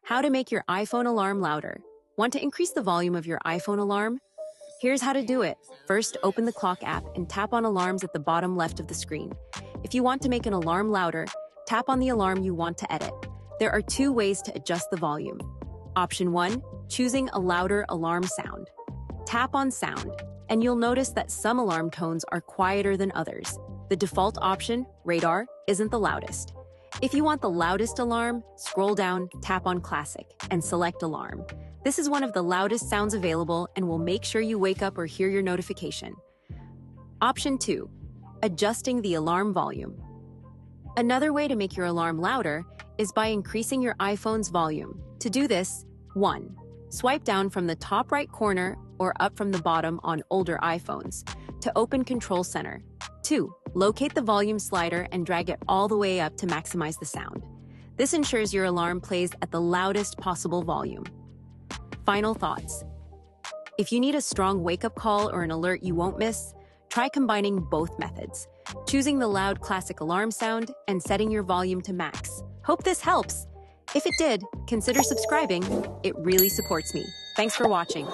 How to make your iPhone alarm louder. Want to increase the volume of your iPhone alarm? Here's how to do it. First, open the clock app and tap on alarms at the bottom left of the screen. If you want to make an alarm louder, tap on the alarm you want to edit. There are two ways to adjust the volume. Option 1, choosing a louder alarm sound. Tap on sound, and you'll notice that some alarm tones are quieter than others. The default option, radar, isn't the loudest. If you want the loudest alarm, scroll down, tap on classic, and select alarm. This is one of the loudest sounds available and will make sure you wake up or hear your notification. Option 2, adjusting the alarm volume. Another way to make your alarm louder is by increasing your iPhone's volume. To do this, 1. Swipe down from the top right corner or up from the bottom on older iPhones to open Control Center. 2. Locate the volume slider and drag it all the way up to maximize the sound. This ensures your alarm plays at the loudest possible volume. Final thoughts. If you need a strong wake-up call or an alert you won't miss, try combining both methods, choosing the loud classic alarm sound and setting your volume to max. Hope this helps. If it did, consider subscribing. It really supports me. Thanks for watching.